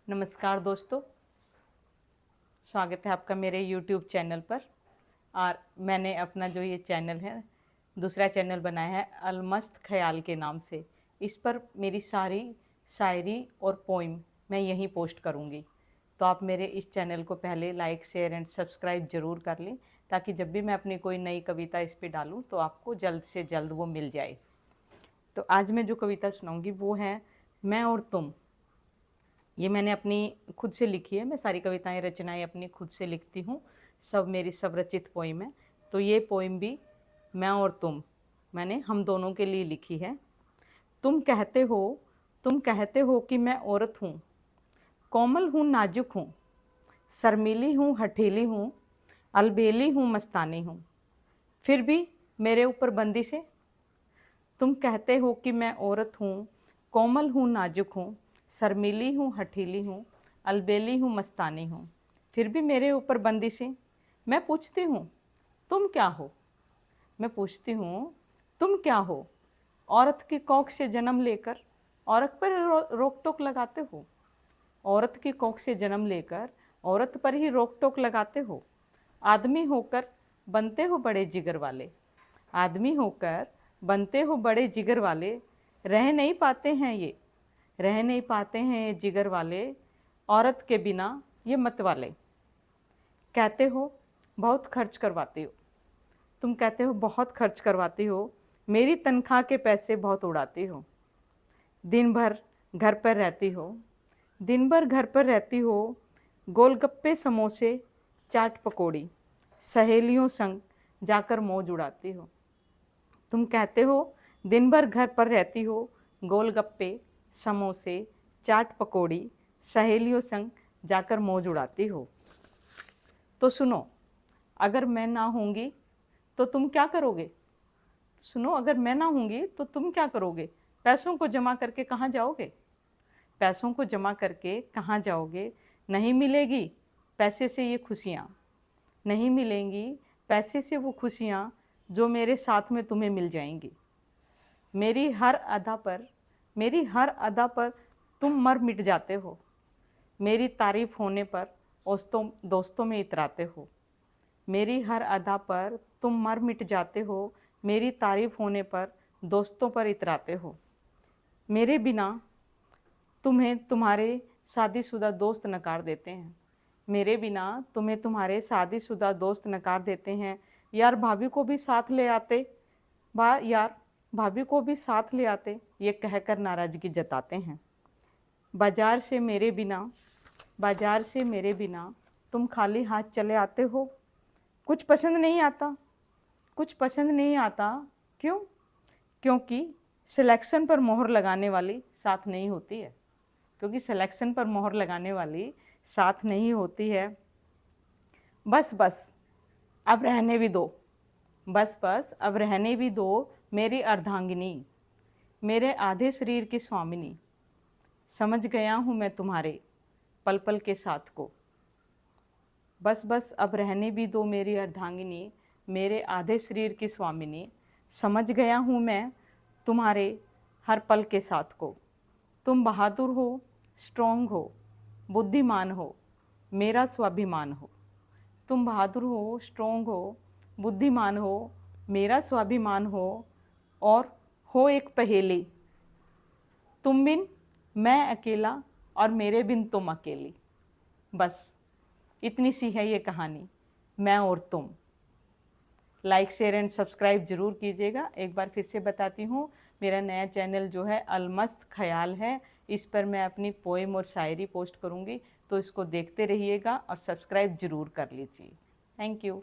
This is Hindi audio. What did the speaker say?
नमस्कार दोस्तों, स्वागत है आपका मेरे YouTube चैनल पर। और मैंने अपना जो ये चैनल है, दूसरा चैनल बनाया है अलमस्त ख्याल के नाम से। इस पर मेरी सारी शायरी और पोइम मैं यहीं पोस्ट करूँगी। तो आप मेरे इस चैनल को पहले लाइक, शेयर एंड सब्सक्राइब ज़रूर कर लें, ताकि जब भी मैं अपनी कोई नई कविता इस पर डालूँ तो आपको जल्द से जल्द वो मिल जाए। तो आज मैं जो कविता सुनाऊँगी वो है मैं और तुम। ये मैंने अपनी खुद से लिखी है। मैं सारी कविताएं, रचनाएं अपनी खुद से लिखती हूँ। सब मेरी सब रचित पोइम है। तो ये पोइम भी मैं और तुम, मैंने हम दोनों के लिए लिखी है। तुम कहते हो कि मैं औरत हूँ, कोमल हूँ, नाजुक हूँ, शर्मीली हूँ, हठीली हूँ, अलबेली हूँ, मस्तानी हूँ, फिर भी मेरे ऊपर बंदिशें। तुम कहते हो कि मैं औरत हूँ, कोमल हूँ, नाजुक हूँ, शर्मीली हूँ, हठीली हूँ, अलबेली हूँ, मस्तानी हूँ, फिर भी मेरे ऊपर बंदिशें। मैं पूछती हूँ तुम क्या हो? मैं पूछती हूँ तुम क्या हो? औरत की कोख से जन्म लेकर औरत पर रोक टोक लगाते हो। औरत की कोख से जन्म लेकर औरत पर ही रोक टोक लगाते हो। आदमी होकर बनते हो बड़े जिगर वाले। आदमी होकर बनते हो बड़े जिगर वाले। रह नहीं पाते हैं ये, रह नहीं पाते हैं ये जिगर वाले, औरत के बिना ये मत वाले। कहते हो बहुत खर्च करवाती हो। तुम कहते हो बहुत खर्च करवाती हो, मेरी तनख्वाह के पैसे बहुत उड़ाती हो। दिन भर घर पर रहती हो, दिन भर घर पर रहती हो, गोलगप्पे, समोसे, चाट पकौड़ी, सहेलियों संग जाकर मौज उड़ाती हो। तुम कहते हो दिन भर घर पर रहती हो, गोलगप्पे, समोसे, चाट पकौड़ी, सहेलियों संग जाकर मौज उड़ाती हो। तो सुनो, अगर मैं ना होंगी तो तुम क्या करोगे? सुनो, अगर मैं ना होंगी तो तुम क्या करोगे? पैसों को जमा करके कहाँ जाओगे? पैसों को जमा करके कहाँ जाओगे? नहीं मिलेगी पैसे से ये खुशियाँ, नहीं मिलेंगी पैसे से वो खुशियाँ जो मेरे साथ में तुम्हें मिल जाएंगी। मेरी हर अदा पर, मेरी हर अदा पर तुम मर मिट जाते हो। मेरी तारीफ होने पर दोस्तों में इतराते हो। मेरी हर अदा पर तुम मर मिट जाते हो। मेरी तारीफ होने पर दोस्तों पर इतराते हो। मेरे बिना तुम्हें तुम्हारे शादीशुदा दोस्त नकार देते हैं। मेरे बिना तुम्हें तुम्हारे शादीशुदा दोस्त नकार देते हैं। यार भाभी को भी साथ ले आते, यार भाभी को भी साथ ले आते, ये कहकर नाराज़गी जताते हैं। बाजार से मेरे बिना, बाजार से मेरे बिना तुम खाली हाथ चले आते हो। कुछ पसंद नहीं आता, कुछ पसंद नहीं आता। क्यों? क्योंकि सिलेक्शन पर मोहर लगाने वाली साथ नहीं होती है। क्योंकि सिलेक्शन पर मोहर लगाने वाली साथ नहीं होती है। बस बस अब रहने भी दो, बस बस अब रहने भी दो मेरी अर्धांगिनी, मेरे आधे शरीर की स्वामिनी। समझ गया हूँ मैं तुम्हारे पल पल के साथ को। बस बस अब रहने भी दो मेरी अर्धांगिनी, मेरे आधे शरीर की स्वामिनी। समझ गया हूँ मैं तुम्हारे हर पल के साथ को। तुम बहादुर हो, स्ट्रॉन्ग हो, बुद्धिमान हो, मेरा स्वाभिमान हो। तुम बहादुर हो, स्ट्रॉन्ग हो, बुद्धिमान हो, मेरा स्वाभिमान हो, और हो एक पहेली, तुम बिन मैं अकेला और मेरे बिन तुम अकेली। बस इतनी सी है ये कहानी, मैं और तुम। लाइक, शेयर एंड सब्सक्राइब ज़रूर कीजिएगा। एक बार फिर से बताती हूँ, मेरा नया चैनल जो है अलमस्त ख्याल है। इस पर मैं अपनी पोएम और शायरी पोस्ट करूँगी, तो इसको देखते रहिएगा और सब्सक्राइब ज़रूर कर लीजिए। Thank you.